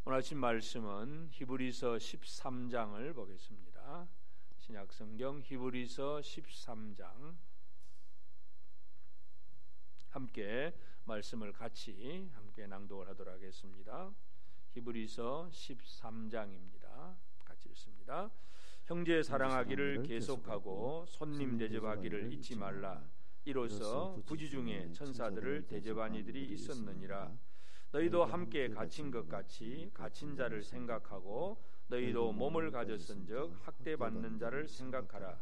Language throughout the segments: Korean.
오늘 아침 말씀은 히브리서 13장을 보겠습니다. 신약성경 히브리서 13장 함께 말씀을 같이 낭독을 하도록 하겠습니다. 히브리서 13장입니다. 같이 읽습니다. 형제 사랑하기를 계속하고 손님 대접하기를 잊지 말라. 이로써 부지 중에 천사들을 대접한 이들이 있었느니라. 너희도 함께 갇힌 것 같이 갇힌 자를 생각하고 너희도 몸을 가졌은즉 학대받는 자를 생각하라.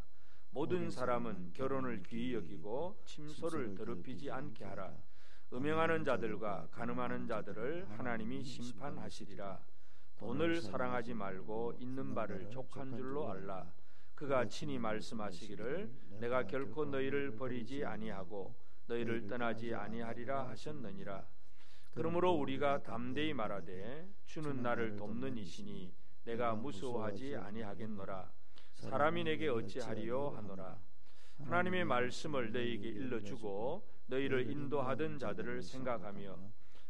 모든 사람은 결혼을 귀히 여기고 침소를 더럽히지 않게 하라. 음행하는 자들과 간음하는 자들을 하나님이 심판하시리라. 돈을 사랑하지 말고 있는 바를 족한 줄로 알라. 그가 친히 말씀하시기를 내가 결코 너희를 버리지 아니하고 너희를 떠나지 아니하리라 하셨느니라. 그러므로 우리가 담대히 말하되 주는 나를 돕는 이시니 내가 무서워하지 아니하겠노라. 사람이 내게 어찌하리요 하노라. 하나님의 말씀을 너희에게 일러주고 너희를 인도하던 자들을 생각하며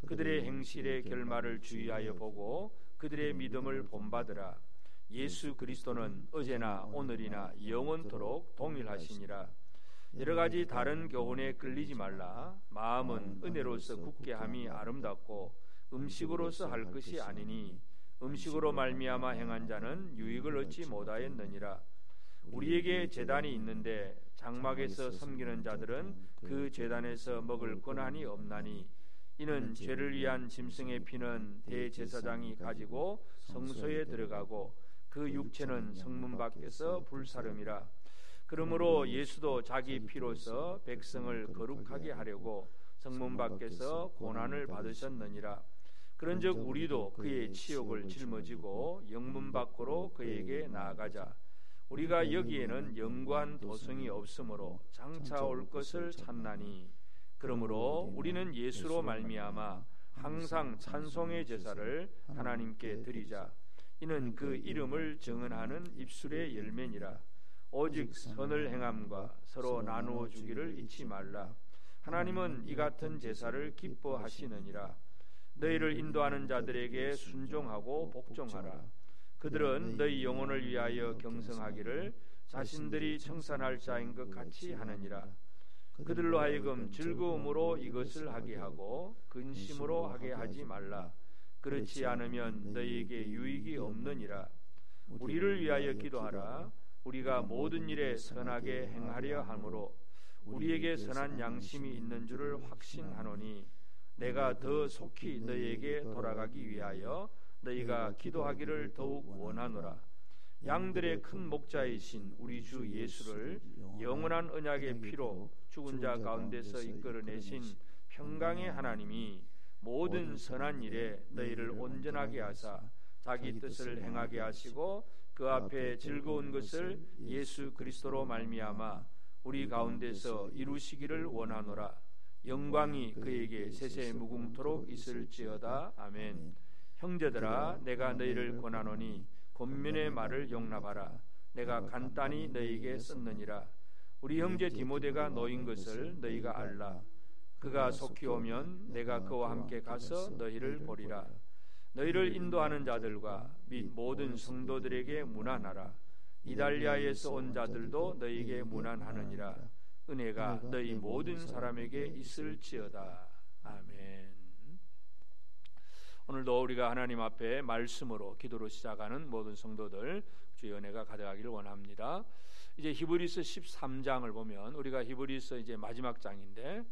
그들의 행실의 결말을 주의하여 보고 그들의 믿음을 본받으라. 예수 그리스도는 어제나 오늘이나 영원토록 동일하시니라. 여러 가지 다른 교훈에 끌리지 말라. 마음은 은혜로서 굳게 함이 아름답고 음식으로서 할 것이 아니니 음식으로 말미암아 행한 자는 유익을 얻지 못하였느니라. 우리에게 제단이 있는데 장막에서 섬기는 자들은 그 제단에서 먹을 권한이 없나니 이는 죄를 위한 짐승의 피는 대제사장이 가지고 성소에 들어가고 그 육체는 성문 밖에서 불사름이라. 그러므로 예수도 자기 피로서 백성을 거룩하게 하려고 성문 밖에서 고난을 받으셨느니라. 그런즉 우리도 그의 치욕을 짊어지고 영문 밖으로 그에게 나아가자. 우리가 여기에는 영구한 도성이 없으므로 장차 올 것을 찾나니 그러므로 우리는 예수로 말미암아 항상 찬송의 제사를 하나님께 드리자. 이는 그 이름을 정언하는 입술의 열매니라. 오직 선을 행함과 서로 나누어 주기를 잊지 말라. 하나님은 이 같은 제사를 기뻐하시느니라. 너희를 인도하는 자들에게 순종하고 복종하라. 그들은 너희 영혼을 위하여 경성하기를 자신들이 청산할 자인 것 같이 하느니라. 그들로 하여금 즐거움으로 이것을 하게 하고 근심으로 하게 하지 말라. 그렇지 않으면 너희에게 유익이 없느니라. 우리를 위하여 기도하라. 우리가 모든 일에 선하게 행하려 하므로 우리에게 선한 양심이 있는 줄을 확신하노니 내가 더 속히 너희에게 돌아가기 위하여 너희가 기도하기를 더욱 원하노라. 양들의 큰 목자이신 우리 주 예수를 영원한 언약의 피로 죽은 자 가운데서 이끌어내신 평강의 하나님이 모든 선한 일에 너희를 온전하게 하사 자기 뜻을 행하게 하시고 그 앞에 즐거운 것을 예수 그리스도로 말미암아 우리 가운데서 이루시기를 원하노라. 영광이 그에게 세세 무궁토록 있을지어다. 아멘. 형제들아 내가 너희를 권하노니 권면의 말을 용납하라. 내가 간단히 너희에게 썼느니라. 우리 형제 디모데가 너인 것을 너희가 알라. 그가 속히 오면 내가 그와 함께 가서 너희를 보리라. 너희를 인도하는 자들과 및 모든 성도들에게 문안하라. 이달리아에서 온 자들도 너희에게 문안하느니라. 은혜가 너희 모든 사람에게 있을지어다. 아멘. 오늘도 우리가 하나님 앞에 말씀으로 기도로 시작하는 모든 성도들 주의 은혜가 가득하기를 원합니다. 이제 히브리서 13장을 보면 우리가 히브리서 이제 마지막 장인데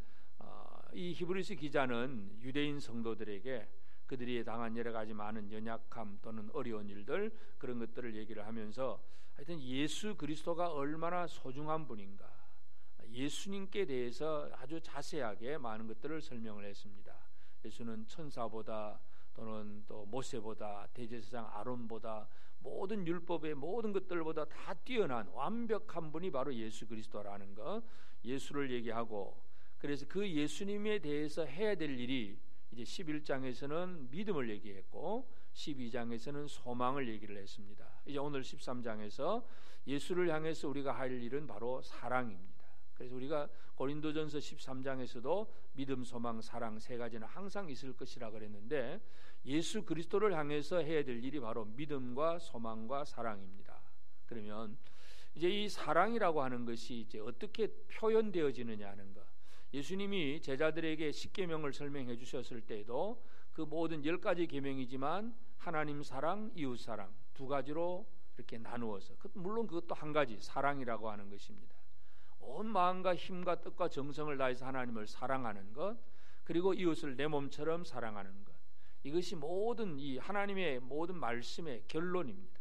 이 히브리서 기자는 유대인 성도들에게 그들이 당한 여러 가지 많은 연약함 또는 어려운 일들 그런 것들을 얘기를 하면서 하여튼 예수 그리스도가 얼마나 소중한 분인가, 예수님께 대해서 아주 자세하게 많은 것들을 설명을 했습니다. 예수는 천사보다 또는 또 모세보다 대제사장 아론보다 모든 율법의 모든 것들보다 다 뛰어난 완벽한 분이 바로 예수 그리스도라는 것, 예수를 얘기하고, 그래서 그 예수님에 대해서 해야 될 일이 이제 11장에서는 믿음을 얘기했고 12장에서는 소망을 얘기를 했습니다. 이제 오늘 13장에서 예수를 향해서 우리가 할 일은 바로 사랑입니다. 그래서 우리가 고린도전서 13장에서도 믿음, 소망, 사랑 세 가지는 항상 있을 것이라 그랬는데 예수 그리스도를 향해서 해야 될 일이 바로 믿음과 소망과 사랑입니다. 그러면 이제 이 사랑이라고 하는 것이 이제 어떻게 표현되어지느냐 하는 것. 예수님이 제자들에게 십계명을 설명해 주셨을 때에도 그 모든 10가지 계명이지만 하나님 사랑, 이웃 사랑 두 가지로 이렇게 나누어서, 물론 그것도 한 가지 사랑이라고 하는 것입니다. 온 마음과 힘과 뜻과 정성을 다해서 하나님을 사랑하는 것, 그리고 이웃을 내 몸처럼 사랑하는 것, 이것이 모든 이 하나님의 모든 말씀의 결론입니다.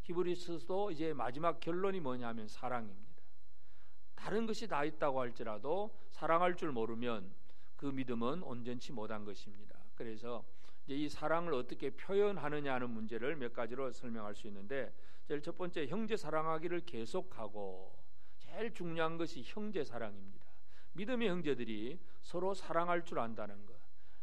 히브리서도 이제 마지막 결론이 뭐냐면 사랑입니다. 다른 것이 다 있다고 할지라도 사랑할 줄 모르면 그 믿음은 온전치 못한 것입니다. 그래서 이제 이 사랑을 어떻게 표현하느냐 하는 문제를 몇 가지로 설명할 수 있는데, 제일 첫 번째, 형제 사랑하기를 계속하고, 제일 중요한 것이 형제 사랑입니다. 믿음의 형제들이 서로 사랑할 줄 안다는 것.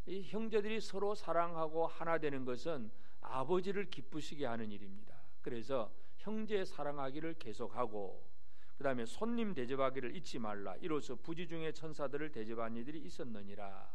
이 형제들이 서로 사랑하고 하나 되는 것은 아버지를 기쁘시게 하는 일입니다. 그래서 형제 사랑하기를 계속하고, 그 다음에 손님 대접하기를 잊지 말라. 이로써 부지 중에 천사들을 대접한 이들이 있었느니라.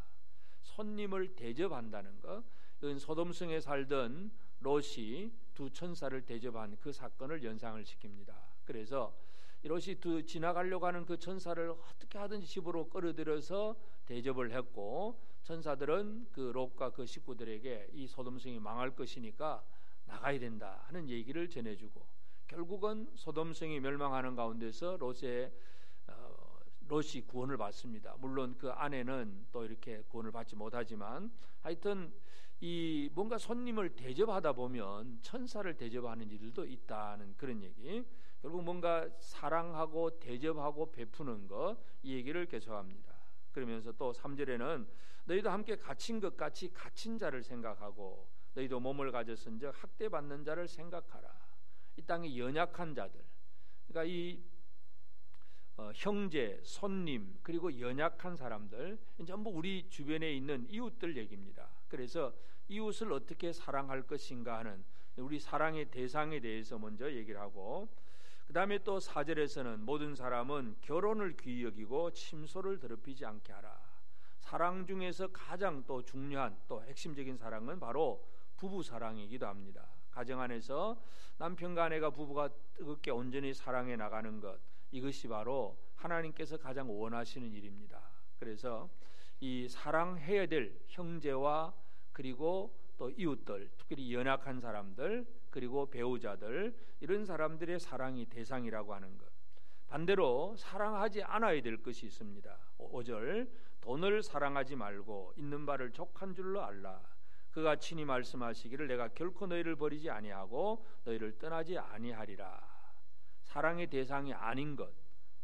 손님을 대접한다는 것, 이건 소돔성에 살던 롯이 두 천사를 대접한 그 사건을 연상을 시킵니다. 그래서 롯이 지나가려고 하는 그 천사를 어떻게 하든지 집으로 끌어들여서 대접을 했고, 천사들은 그 롯과 그 식구들에게 이 소돔성이 망할 것이니까 나가야 된다 하는 얘기를 전해주고, 결국은 소돔성이 멸망하는 가운데서 롯이 구원을 받습니다. 물론 그 아내는 또 이렇게 구원을 받지 못하지만, 하여튼 이 뭔가 손님을 대접하다 보면 천사를 대접하는 일들도 있다는 그런 얘기. 결국 뭔가 사랑하고 대접하고 베푸는 것, 이 얘기를 계속합니다. 그러면서 또 3절에는 너희도 함께 갇힌 것 같이 갇힌 자를 생각하고, 너희도 몸을 가졌은즉 학대받는 자를 생각하라. 이 땅의 연약한 자들, 그러니까 이 형제, 손님, 그리고 연약한 사람들, 전부 우리 주변에 있는 이웃들 얘기입니다. 그래서 이웃을 어떻게 사랑할 것인가 하는 우리 사랑의 대상에 대해서 먼저 얘기를 하고, 그 다음에 또 4절에서는 모든 사람은 결혼을 귀히 여기고 침소를 더럽히지 않게 하라. 사랑 중에서 가장 또 중요한 또 핵심적인 사랑은 바로 부부 사랑이기도 합니다. 가정 안에서 남편과 아내가 부부가 뜨겁게 온전히 사랑해 나가는 것, 이것이 바로 하나님께서 가장 원하시는 일입니다. 그래서 이 사랑해야 될 형제와 그리고 또 이웃들, 특별히 연약한 사람들, 그리고 배우자들, 이런 사람들의 사랑이 대상이라고 하는 것. 반대로 사랑하지 않아야 될 것이 있습니다. 5절, 돈을 사랑하지 말고 있는 바를 족한 줄로 알라. 그가 친히 말씀하시기를 내가 결코 너희를 버리지 아니하고 너희를 떠나지 아니하리라. 사랑의 대상이 아닌 것,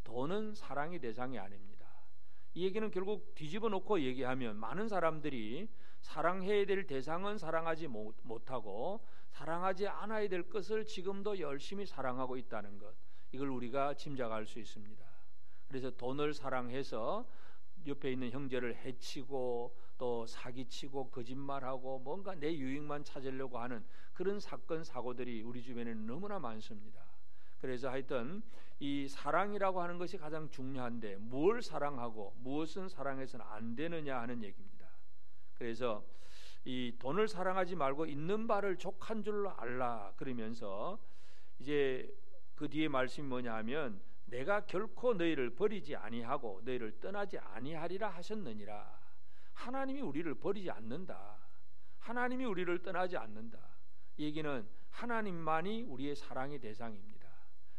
돈은 사랑의 대상이 아닙니다. 이 얘기는 결국 뒤집어 놓고 얘기하면 많은 사람들이 사랑해야 될 대상은 사랑하지 못하고 사랑하지 않아야 될 것을 지금도 열심히 사랑하고 있다는 것, 이걸 우리가 짐작할 수 있습니다. 그래서 돈을 사랑해서 옆에 있는 형제를 해치고 또 사기치고 거짓말하고 뭔가 내 유익만 찾으려고 하는 그런 사건 사고들이 우리 주변에는 너무나 많습니다. 그래서 하여튼 이 사랑이라고 하는 것이 가장 중요한데, 뭘 사랑하고 무엇은 사랑해서는 안 되느냐 하는 얘기입니다. 그래서 이 돈을 사랑하지 말고 있는 바를 족한 줄로 알라 그러면서 이제 그 뒤에 말씀이 뭐냐 하면 내가 결코 너희를 버리지 아니하고 너희를 떠나지 아니하리라 하셨느니라. 하나님이 우리를 버리지 않는다. 하나님이 우리를 떠나지 않는다. 이 얘기는 하나님만이 우리의 사랑의 대상입니다.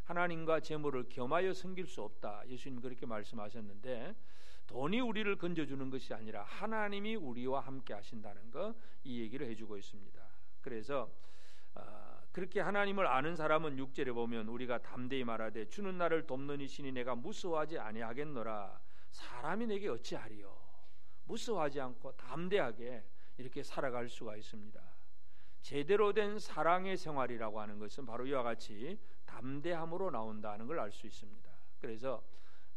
하나님과 재물을 겸하여 섬길 수 없다. 예수님 그렇게 말씀하셨는데, 돈이 우리를 건져주는 것이 아니라 하나님이 우리와 함께 하신다는 것, 이 얘기를 해주고 있습니다. 그래서 그렇게 하나님을 아는 사람은 6절에 보면 우리가 담대히 말하되 주는 나를 돕는 이시니 내가 무서워하지 아니하겠노라. 사람이 내게 어찌하리요. 무서워하지 않고 담대하게 이렇게 살아갈 수가 있습니다. 제대로 된 사랑의 생활이라고 하는 것은 바로 이와 같이 담대함으로 나온다는 걸 알 수 있습니다. 그래서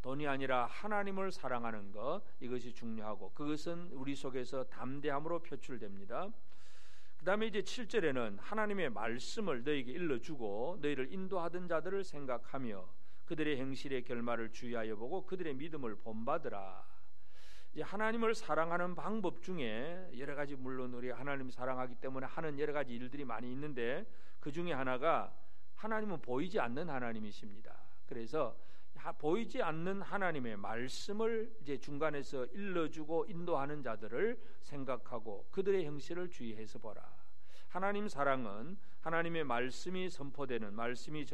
돈이 아니라 하나님을 사랑하는 것, 이것이 중요하고 그것은 우리 속에서 담대함으로 표출됩니다. 그 다음에 이제 7절에는 하나님의 말씀을 너희에게 일러주고 너희를 인도하던 자들을 생각하며 그들의 행실의 결말을 주의하여 보고 그들의 믿음을 본받으라. 이제 하나님을 사랑하는 방법 중에 여러 가지, 물론 우리 하나님 사랑하기 때문에 하는 여러 가지 일들이 많이 있는데 그 중에 하나가 하나님은 보이지 않는 하나님이십니다. 그래서 보이지 않는 하나님의 말씀을 이제 중간에서 일러주고 인도하는 자들을 생각하고 그들의 형실을 주의해서 보라. 하나님 사랑은 하나님의 말씀이 선포되는, 말씀이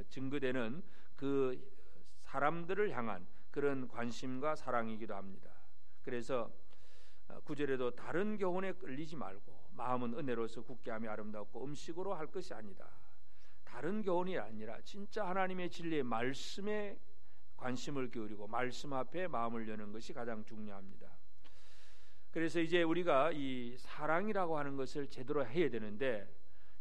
증거되는 그 사람들을 향한 그런 관심과 사랑이기도 합니다. 그래서 9절에도 다른 교훈에 끌리지 말고 마음은 은혜로서 굳게 하며 아름답고 음식으로 할 것이 아니다. 다른 교훈이 아니라 진짜 하나님의 진리의 말씀에 관심을 기울이고 말씀 앞에 마음을 여는 것이 가장 중요합니다. 그래서 이제 우리가 이 사랑이라고 하는 것을 제대로 해야 되는데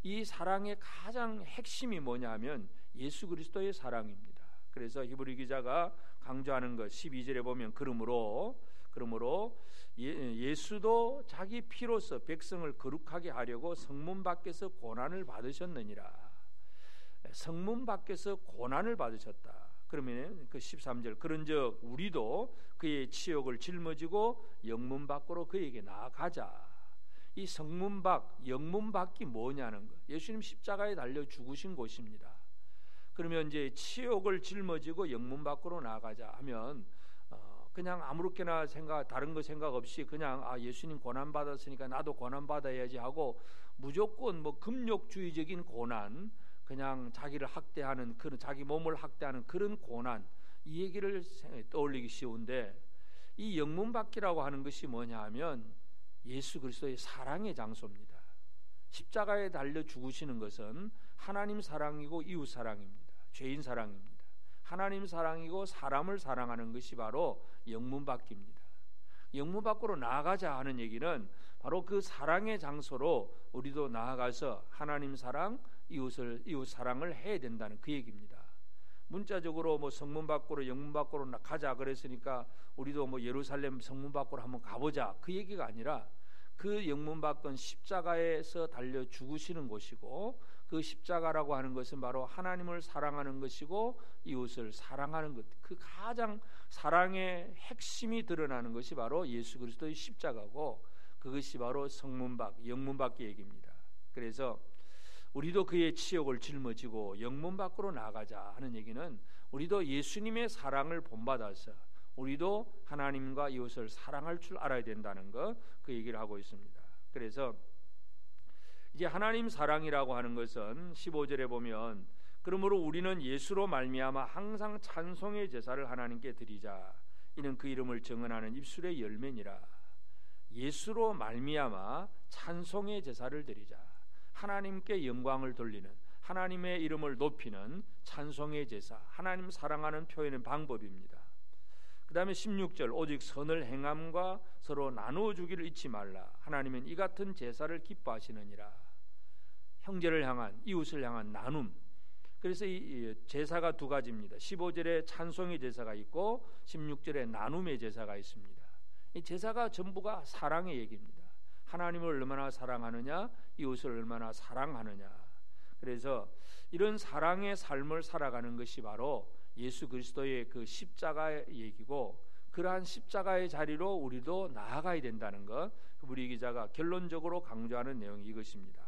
이 사랑의 가장 핵심이 뭐냐면 예수 그리스도의 사랑입니다. 그래서 히브리 기자가 강조하는 것 12절에 보면 그러므로 예수도 자기 피로서 백성을 거룩하게 하려고 성문 밖에서 고난을 받으셨느니라. 성문 밖에서 고난을 받으셨다. 그러면 그 13절 그런즉 우리도 그의 치욕을 짊어지고 영문 밖으로 그에게 나아가자. 이 성문 밖, 영문 밖이 뭐냐는 것. 예수님 십자가에 달려 죽으신 곳입니다. 그러면 이제 치욕을 짊어지고 영문 밖으로 나아가자 하면 그냥 아무렇게나 다른 거 생각 없이 그냥 예수님 고난 받았으니까 나도 고난 받아야지 하고 무조건 뭐 금욕주의적인 고난, 그냥 자기를 학대하는 그런, 자기 몸을 학대하는 그런 고난, 이 얘기를 떠올리기 쉬운데 이 영문밖이라고 하는 것이 뭐냐 하면 예수 그리스도의 사랑의 장소입니다. 십자가에 달려 죽으시는 것은 하나님 사랑이고 이웃 사랑입니다. 죄인 사랑입니다. 하나님 사랑이고 사람을 사랑하는 것이 바로 영문밖입니다. 영문 밖으로 나아가자 하는 얘기는 바로 그 사랑의 장소로 우리도 나아가서 하나님 사랑, 이웃 사랑을 해야 된다는 그 얘기입니다. 문자적으로 뭐 성문 밖으로 영문 밖으로 가자 그랬으니까 우리도 뭐 예루살렘 성문 밖으로 한번 가보자 그 얘기가 아니라 그 영문 밖은 십자가에서 달려 죽으시는 곳이고 그 십자가라고 하는 것은 바로 하나님을 사랑하는 것이고 이웃을 사랑하는 것, 그 가장 사랑의 핵심이 드러나는 것이 바로 예수 그리스도의 십자가고 그것이 바로 성문 밖, 영문 밖의 얘기입니다. 그래서 우리도 그의 치욕을 짊어지고 영문 밖으로 나가자 하는 얘기는 우리도 예수님의 사랑을 본받아서 우리도 하나님과 이웃을 사랑할 줄 알아야 된다는 것, 그 얘기를 하고 있습니다. 그래서 이제 하나님 사랑이라고 하는 것은 15절에 보면 그러므로 우리는 예수로 말미암아 항상 찬송의 제사를 하나님께 드리자. 이는 그 이름을 증언하는 입술의 열매니라. 예수로 말미암아 찬송의 제사를 드리자. 하나님께 영광을 돌리는, 하나님의 이름을 높이는 찬송의 제사, 하나님 사랑하는 표현의 방법입니다. 그 다음에 16절 오직 선을 행함과 서로 나누어 주기를 잊지 말라. 하나님은 이 같은 제사를 기뻐하시느니라. 형제를 향한, 이웃을 향한 나눔. 그래서 이 제사가 두 가지입니다. 15절에 찬송의 제사가 있고 16절에 나눔의 제사가 있습니다. 이 제사가 전부가 사랑의 얘기입니다. 하나님을 얼마나 사랑하느냐, 이웃을 얼마나 사랑하느냐. 그래서 이런 사랑의 삶을 살아가는 것이 바로 예수 그리스도의 그 십자가의 얘기고 그러한 십자가의 자리로 우리도 나아가야 된다는 것, 히브리 기자가 결론적으로 강조하는 내용이 이것입니다.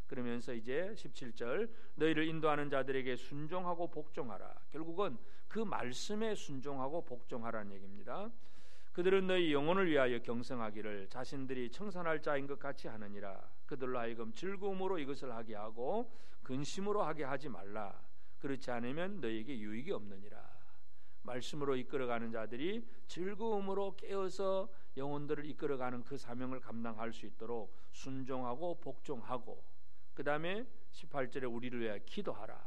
그러면서 이제 17절 너희를 인도하는 자들에게 순종하고 복종하라. 결국은 그 말씀에 순종하고 복종하라는 얘기입니다. 그들은 너희 영혼을 위하여 경성하기를 자신들이 청산할 자인 것 같이 하느니라. 그들로 하여금 즐거움으로 이것을 하게 하고 근심으로 하게 하지 말라. 그렇지 않으면 너희에게 유익이 없느니라. 말씀으로 이끌어가는 자들이 즐거움으로 깨어서 영혼들을 이끌어가는 그 사명을 감당할 수 있도록 순종하고 복종하고, 그 다음에 18절에 우리를 위하여 기도하라.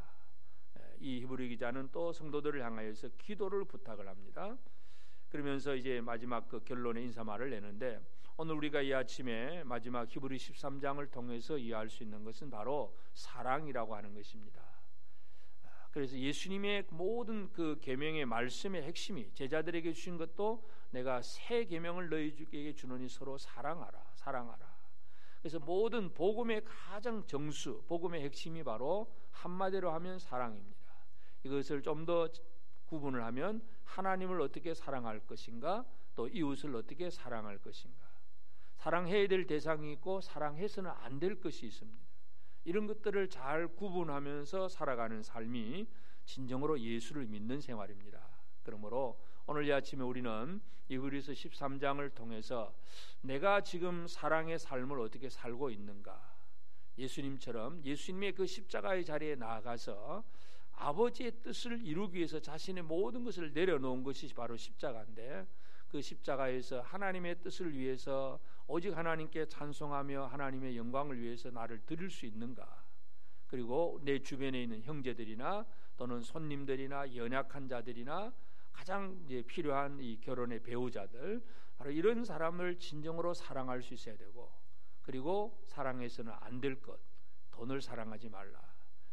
이 히브리 기자는 또 성도들을 향하여서 기도를 부탁을 합니다. 그러면서 이제 마지막 그 결론의 인사말을 내는데, 오늘 우리가 이 아침에 마지막 히브리 13장을 통해서 이해할 수 있는 것은 바로 사랑이라고 하는 것입니다. 그래서 예수님의 모든 그 계명의 말씀의 핵심이 제자들에게 주신 것도 내가 새 계명을 너희에게 주노니 서로 사랑하라, 사랑하라. 그래서 모든 복음의 가장 정수, 복음의 핵심이 바로 한마디로 하면 사랑입니다. 이것을 좀 더 구분을 하면 하나님을 어떻게 사랑할 것인가, 또 이웃을 어떻게 사랑할 것인가, 사랑해야 될 대상이 있고 사랑해서는 안 될 것이 있습니다. 이런 것들을 잘 구분하면서 살아가는 삶이 진정으로 예수를 믿는 생활입니다. 그러므로 오늘 이 아침에 우리는 히브리서 13장을 통해서 내가 지금 사랑의 삶을 어떻게 살고 있는가, 예수님처럼 예수님의 그 십자가의 자리에 나아가서 아버지의 뜻을 이루기 위해서 자신의 모든 것을 내려놓은 것이 바로 십자가인데, 그 십자가에서 하나님의 뜻을 위해서 오직 하나님께 찬송하며 하나님의 영광을 위해서 나를 드릴 수 있는가, 그리고 내 주변에 있는 형제들이나 또는 손님들이나 연약한 자들이나 가장 이제 필요한 이 결혼의 배우자들, 바로 이런 사람을 진정으로 사랑할 수 있어야 되고, 그리고 사랑해서는 안 될 것, 돈을 사랑하지 말라.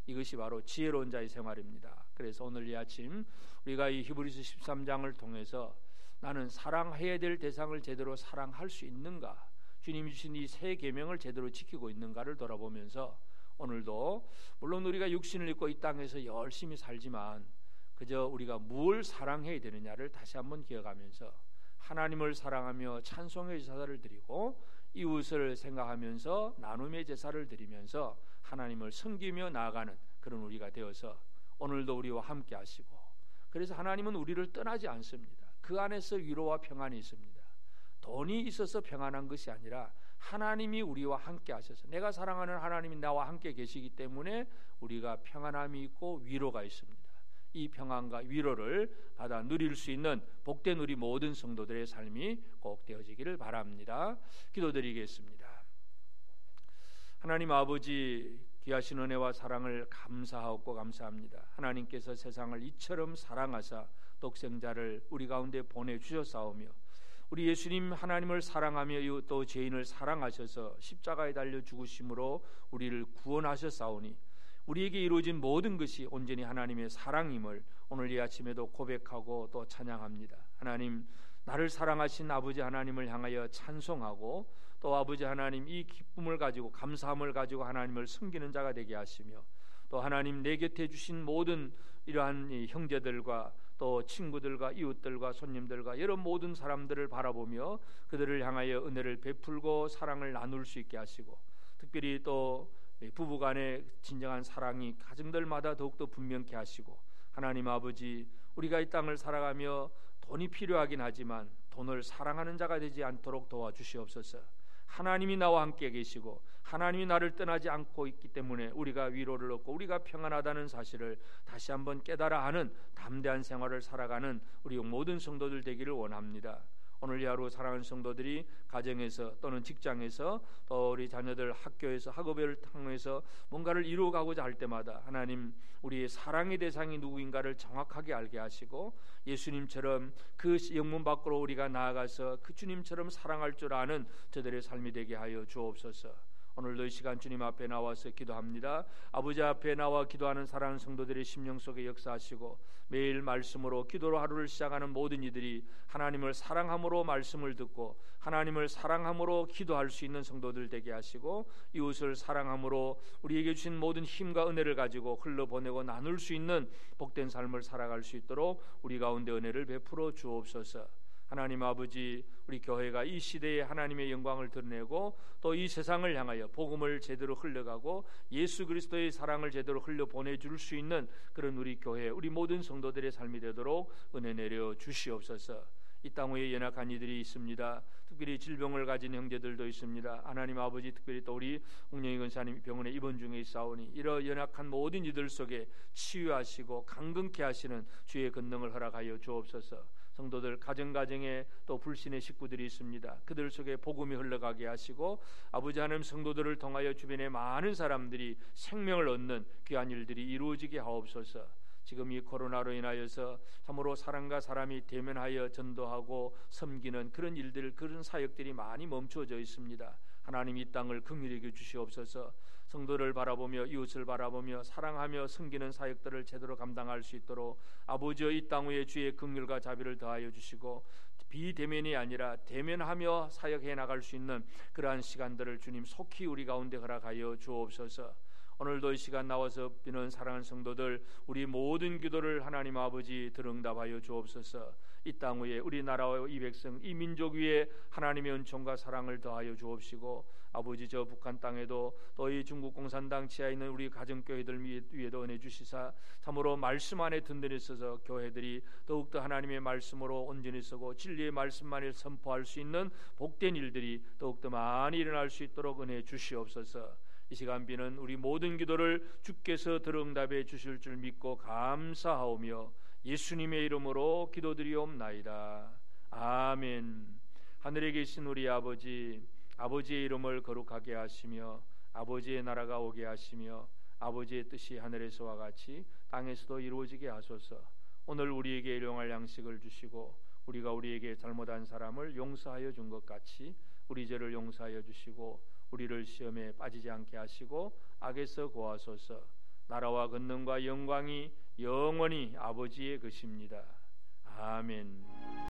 이것이 바로 지혜로운 자의 생활입니다. 그래서 오늘 이 아침 우리가 이 히브리서 13장을 통해서 나는 사랑해야 될 대상을 제대로 사랑할 수 있는가, 주님이 주신 이 세 계명을 제대로 지키고 있는가를 돌아보면서 오늘도 물론 우리가 육신을 입고 이 땅에서 열심히 살지만 그저 우리가 무엇을 사랑해야 되느냐를 다시 한번 기억하면서 하나님을 사랑하며 찬송의 제사를 드리고 이웃을 생각하면서 나눔의 제사를 드리면서 하나님을 섬기며 나아가는 그런 우리가 되어서 오늘도 우리와 함께 하시고, 그래서 하나님은 우리를 떠나지 않습니다. 그 안에서 위로와 평안이 있습니다. 돈이 있어서 평안한 것이 아니라 하나님이 우리와 함께 하셔서, 내가 사랑하는 하나님이 나와 함께 계시기 때문에 우리가 평안함이 있고 위로가 있습니다. 이 평안과 위로를 받아 누릴 수 있는 복된 우리 모든 성도들의 삶이 꼭 되어지기를 바랍니다. 기도드리겠습니다. 하나님 아버지, 귀하신 은혜와 사랑을 감사하고 감사합니다. 하나님께서 세상을 이처럼 사랑하사 독생자를 우리 가운데 보내주셨사오며, 우리 예수님 하나님을 사랑하며 또 죄인을 사랑하셔서 십자가에 달려 죽으심으로 우리를 구원하셨사오니, 우리에게 이루어진 모든 것이 온전히 하나님의 사랑임을 오늘 이 아침에도 고백하고 또 찬양합니다. 하나님, 나를 사랑하신 아버지 하나님을 향하여 찬송하고 또 아버지 하나님 이 기쁨을 가지고 감사함을 가지고 하나님을 섬기는 자가 되게 하시며, 또 하나님 내 곁에 주신 모든 이러한 형제들과 또 친구들과 이웃들과 손님들과 여러 모든 사람들을 바라보며 그들을 향하여 은혜를 베풀고 사랑을 나눌 수 있게 하시고, 특별히 또 부부간의 진정한 사랑이 가정들마다 더욱더 분명케 하시고, 하나님 아버지, 우리가 이 땅을 살아가며 돈이 필요하긴 하지만 돈을 사랑하는 자가 되지 않도록 도와주시옵소서. 하나님이 나와 함께 계시고 하나님이 나를 떠나지 않고 있기 때문에 우리가 위로를 얻고 우리가 평안하다는 사실을 다시 한번 깨달아 하는 담대한 생활을 살아가는 우리 모든 성도들 되기를 원합니다. 오늘 이 하루 사랑하는 성도들이 가정에서 또는 직장에서 또 우리 자녀들 학교에서 학업을 통해서 뭔가를 이루어가고자 할 때마다 하나님, 우리의 사랑의 대상이 누구인가를 정확하게 알게 하시고 예수님처럼 그 영문 밖으로 우리가 나아가서 그 주님처럼 사랑할 줄 아는 저들의 삶이 되게 하여 주옵소서. 오늘도 이 시간 주님 앞에 나와서 기도합니다. 아버지 앞에 나와 기도하는 사랑하는 성도들의 심령 속에 역사하시고 매일 말씀으로 기도로 하루를 시작하는 모든 이들이 하나님을 사랑함으로 말씀을 듣고 하나님을 사랑함으로 기도할 수 있는 성도들 되게 하시고, 이웃을 사랑함으로 우리에게 주신 모든 힘과 은혜를 가지고 흘러보내고 나눌 수 있는 복된 삶을 살아갈 수 있도록 우리 가운데 은혜를 베풀어 주옵소서. 하나님 아버지, 우리 교회가 이 시대에 하나님의 영광을 드러내고 또 이 세상을 향하여 복음을 제대로 흘려가고 예수 그리스도의 사랑을 제대로 흘려보내줄 수 있는 그런 우리 교회, 우리 모든 성도들의 삶이 되도록 은혜 내려 주시옵소서. 이 땅 위에 연약한 이들이 있습니다. 특별히 질병을 가진 형제들도 있습니다. 하나님 아버지, 특별히 또 우리 홍영희 권사님 병원에 입원 중에 있사오니 이러 연약한 모든 이들 속에 치유하시고 강건케 하시는 주의 권능을 허락하여 주옵소서. 성도들 가정가정에 또 불신의 식구들이 있습니다. 그들 속에 복음이 흘러가게 하시고 아버지 하나님, 성도들을 통하여 주변에 많은 사람들이 생명을 얻는 귀한 일들이 이루어지게 하옵소서. 지금 이 코로나로 인하여서 참으로 사람과 사람이 대면하여 전도하고 섬기는 그런 일들, 그런 사역들이 많이 멈춰져 있습니다. 하나님, 이 땅을 긍휼히 여겨 주시옵소서. 성도를 바라보며 이웃을 바라보며 사랑하며 섬기는 사역들을 제대로 감당할 수 있도록 아버지여, 이 땅 위에 주의 긍휼과 자비를 더하여 주시고 비대면이 아니라 대면하며 사역해 나갈 수 있는 그러한 시간들을 주님 속히 우리 가운데 허락하여 주옵소서. 오늘도 이 시간 나와서 비는 사랑하는 성도들, 우리 모든 기도를 하나님 아버지 들응답하여 주옵소서. 이 땅 위에 우리 나라와 이 백성 이 민족 위에 하나님의 은총과 사랑을 더하여 주옵시고 아버지 저 북한 땅에도 또 이 중국 공산당 지하에 있는 우리 가정교회들 위에도 은혜 주시사 참으로 말씀 안에 든든히 있어서 교회들이 더욱더 하나님의 말씀으로 온전히 서고 진리의 말씀만을 선포할 수 있는 복된 일들이 더욱더 많이 일어날 수 있도록 은혜 주시옵소서. 이 시간 비는 우리 모든 기도를 주께서 들응답해 주실 줄 믿고 감사하오며 예수님의 이름으로 기도드리옵나이다. 아멘. 하늘에 계신 우리 아버지, 아버지의 이름을 거룩하게 하시며 아버지의 나라가 오게 하시며 아버지의 뜻이 하늘에서와 같이 땅에서도 이루어지게 하소서. 오늘 우리에게 일용할 양식을 주시고 우리가 우리에게 잘못한 사람을 용서하여 준 것 같이 우리 죄를 용서하여 주시고 우리를 시험에 빠지지 않게 하시고 악에서 구하소서. 나라와 권능과 영광이 영원히 아버지의 것입니다. 아멘.